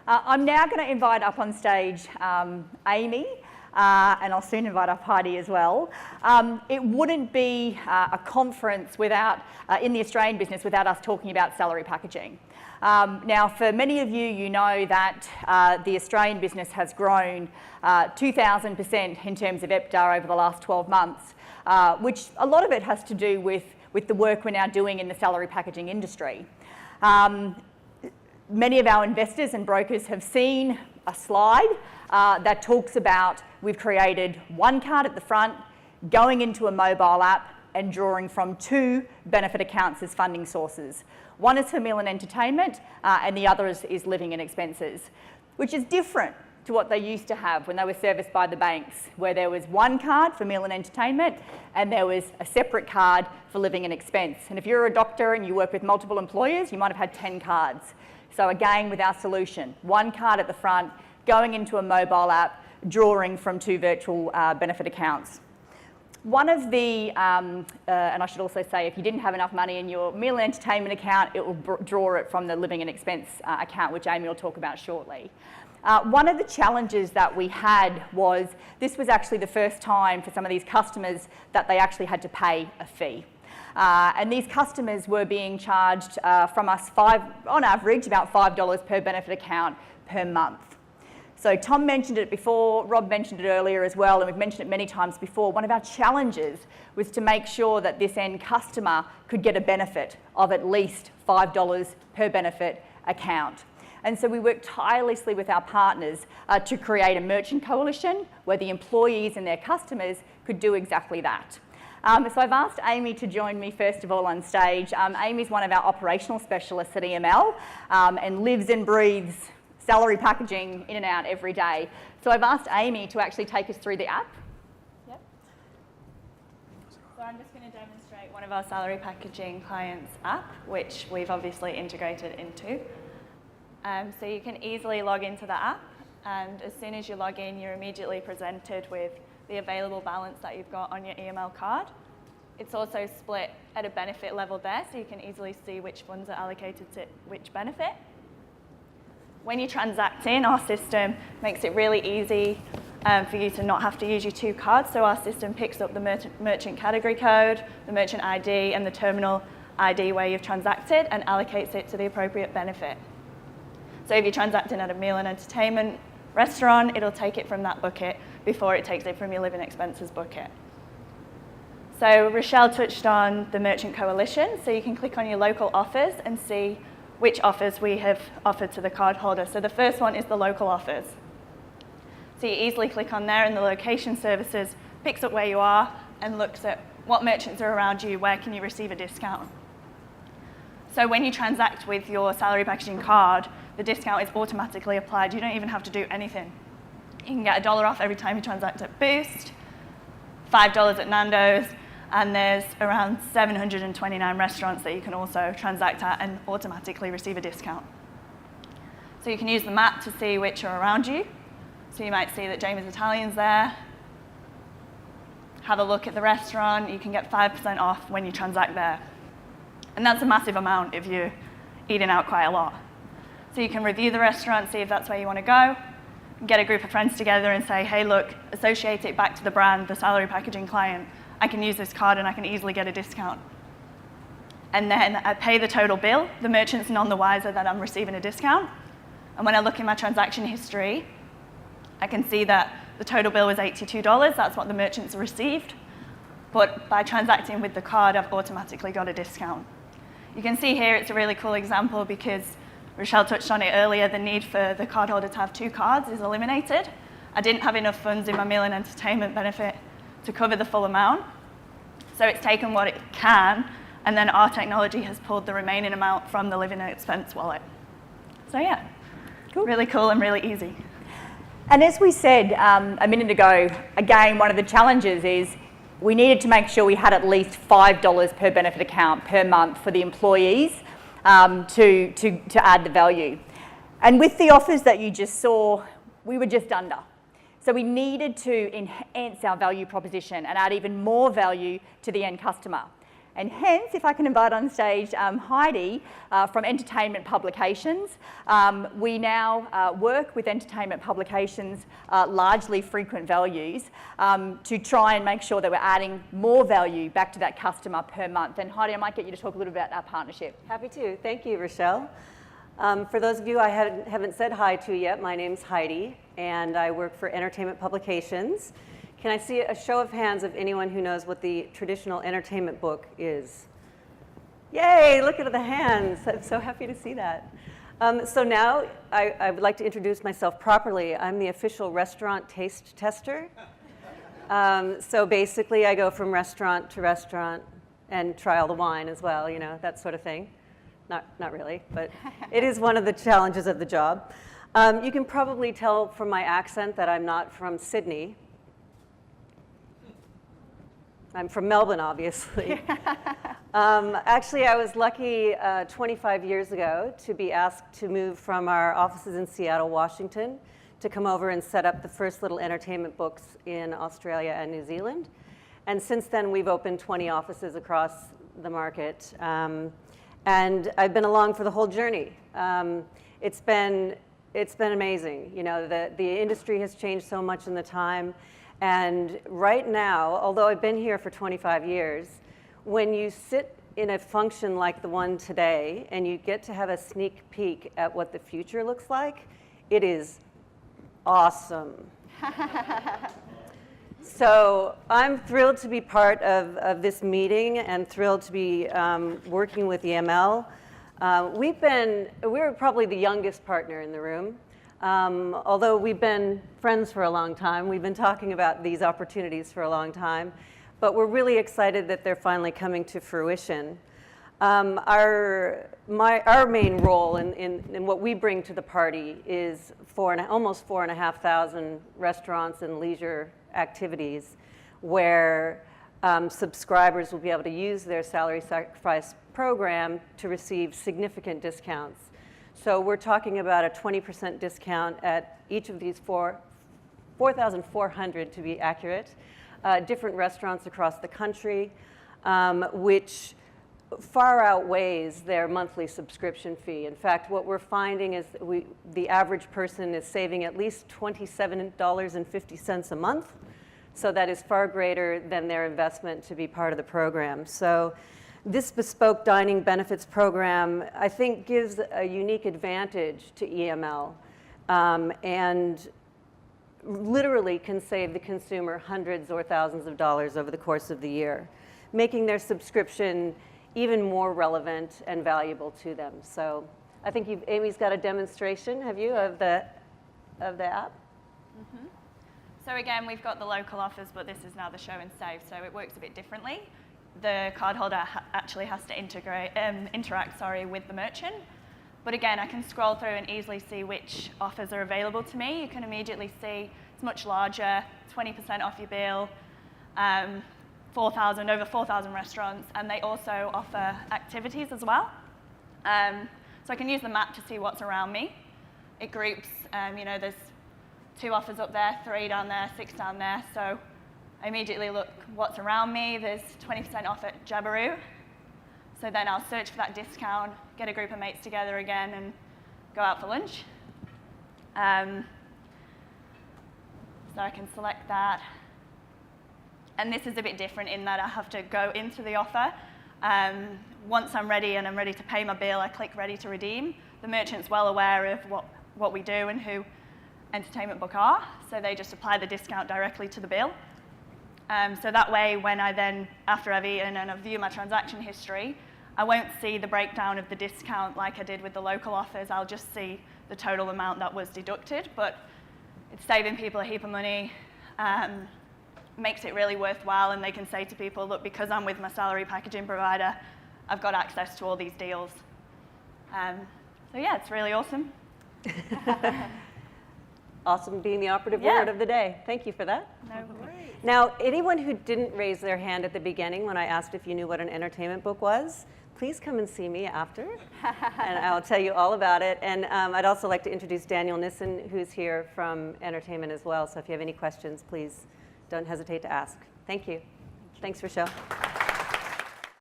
I'm now going to invite up on stage Amy, and I'll soon invite up Heidi as well. It wouldn't be a conference without, in the Australian business without us talking about salary packaging. Now, for many of you, you know that the Australian business has grown 2,000% in terms of EBITDA over the last 12 months, which a lot of it has to do with the work we're now doing in the salary packaging industry. Many of our investors and brokers have seen a slide that talks about we've created one card at the front, going into a mobile app and drawing from two benefit accounts as funding sources. One is for meal and entertainment, and the other is living and expenses, which is different to what they used to have when they were serviced by the banks, where there was one card for meal and entertainment and there was a separate card for living and expense. And if you're a doctor and you work with multiple employers, you might have had 10 cards. So again, with our solution, one card at the front, going into a mobile app, drawing from two virtual benefit accounts. One of the, and I should also say, if you didn't have enough money in your meal and entertainment account, it will draw it from the living and expense account, which Amy will talk about shortly. One of the challenges that we had was this was actually the first time for some of these customers that they actually had to pay a fee. And these customers were being charged from us on average, about $5 per benefit account per month. So Tom mentioned it before, Rob mentioned it earlier as well, and we've mentioned it many times before. One of our challenges was to make sure that this end customer could get a benefit of at least $5 per benefit account. And so we worked tirelessly with our partners to create a merchant coalition where the employees and their customers could do exactly that. So I've asked Amy to join me first of all on stage. Amy's one of our operational specialists at EML and lives and breathes salary packaging in and out every day. So I've asked Amy to actually take us through the app. Yep. So I'm just going to demonstrate one of our salary packaging clients' app, which we've obviously integrated into. So you can easily log into the app, and as soon as you log in, you're immediately presented with the available balance that you've got on your EML card. It's also split at a benefit level there, so you can easily see which funds are allocated to which benefit. When you transact in, our system makes it really easy for you to not have to use your two cards. So our system picks up the merchant category code, the merchant ID, and the terminal ID where you've transacted and allocates it to the appropriate benefit. So if you're transacting at a meal and entertainment restaurant, it'll take it from that bucket before it takes it from your living expenses bucket. So Rochelle touched on the merchant coalition, so you can click on your local offers and see which offers we have offered to the cardholder. So the first one is the local offers. So you easily click on there and the location services picks up where you are and looks at what merchants are around you, where can you receive a discount. So when you transact with your salary packaging card, the discount is automatically applied. You don't even have to do anything. You can get $1 off every time you transact at Boost, $5 at Nando's, and there's around 729 restaurants that you can also transact at and automatically receive a discount. So you can use the map to see which are around you. So you might see that Jamie's Italian's there. Have a look at the restaurant. You can get 5% off when you transact there. And that's a massive amount if you're eating out quite a lot. So you can review the restaurant, see if that's where you want to go, get a group of friends together and say, hey, look, associate it back to the brand, the salary packaging client. I can use this card and I can easily get a discount. And then I pay the total bill. The merchant's none the wiser that I'm receiving a discount. And when I look in my transaction history, I can see that the total bill was $82. That's what the merchant's received. But by transacting with the card, I've automatically got a discount. You can see here it's a really cool example because Rochelle touched on it earlier, the need for the cardholder to have two cards is eliminated. I didn't have enough funds in my meal and entertainment benefit to cover the full amount. So it's taken what it can, and then our technology has pulled the remaining amount from the living expense wallet. So yeah, cool. Really cool and really easy. And as we said a minute ago, again, one of the challenges is we needed to make sure we had at least $5 per benefit account per month for the employees to add the value. And with the offers that you just saw, we were just under. So we needed to enhance our value proposition and add even more value to the end customer. And hence, if I can invite on stage Heidi from Entertainment Publications. We now work with entertainment publications, largely frequent values, to try and make sure that we're adding more value back to that customer per month. And Heidi, I might get you to talk a little bit about our partnership. Happy to. Thank you, Rochelle. For those of you I haven't said hi to yet, my name's Heidi, and I work for Entertainment Publications. Can I see a show of hands of anyone who knows what the traditional entertainment book is? Yay, look at the hands. I'm so happy to see that. So now I would like to introduce myself properly. I'm the official restaurant taste tester. So basically I go from restaurant to restaurant and try all the wine as well, you know, that sort of thing. Not really, but it is one of the challenges of the job. You can probably tell from my accent that I'm not from Sydney. I'm from Melbourne, obviously. Actually, I was lucky 25 years ago to be asked to move from our offices in Seattle, Washington, to come over and set up the first little entertainment books in Australia and New Zealand. And since then, we've opened 20 offices across the market. And I've been along for the whole journey. It's been amazing. You know, the industry has changed so much in the time. And right now, although I've been here for 25 years, when you sit in a function like the one today and you get to have a sneak peek at what the future looks like, it is awesome. So I'm thrilled to be part of this meeting and thrilled to be working with EML. We're probably the youngest partner in the room. Although we've been friends for a long time, we've been talking about these opportunities for a long time, but we're really excited that they're finally coming to fruition. Our main role in what we bring to the party is almost 4,500 restaurants and leisure activities where subscribers will be able to use their salary sacrifice program to receive significant discounts. So we're talking about a 20% discount at each of these 4,400 to be accurate, different restaurants across the country, which far outweighs their monthly subscription fee. In fact, what we're finding is the average person is saving at least $27.50 a month. So that is far greater than their investment to be part of the program. So this bespoke dining benefits program, I think, gives a unique advantage to EML and literally can save the consumer hundreds or thousands of dollars over the course of the year, making their subscription even more relevant and valuable to them. So I think Amy's got a demonstration, have you, of the app? Mm-hmm. So again, we've got the local offers, but this is now the show and save, so it works a bit differently. The cardholder actually has to interact with the merchant. But again, I can scroll through and easily see which offers are available to me. You can immediately see it's much larger, 20% off your bill, over 4,000 restaurants, and they also offer activities as well. So I can use the map to see what's around me. It groups, you know, there's 2 offers up there, 3 down there, 6 down there. So I immediately look what's around me. There's 20% off at Jabiru. So then I'll search for that discount, get a group of mates together again, and go out for lunch. So I can select that. And this is a bit different in that I have to go into the offer. Once I'm ready and I'm ready to pay my bill, I click ready to redeem. The merchant's well aware of what we do and who Entertainment Book are, so they just apply the discount directly to the bill. So that way, when I then, after I've eaten and I view my transaction history, I won't see the breakdown of the discount like I did with the local offers. I'll just see the total amount that was deducted, but it's saving people a heap of money, makes it really worthwhile, and they can say to people, look, because I'm with my salary packaging provider, I've got access to all these deals. So yeah, it's really awesome. Awesome being the operative word of the day. Thank you for that. No worries. Now, anyone who didn't raise their hand at the beginning when I asked if you knew what an entertainment book was, please come and see me after, and I'll tell you all about it. And I'd also like to introduce Daniel Nissen, who's here from Entertainment as well. So if you have any questions, please don't hesitate to ask. Thank you. Thanks, Rochelle.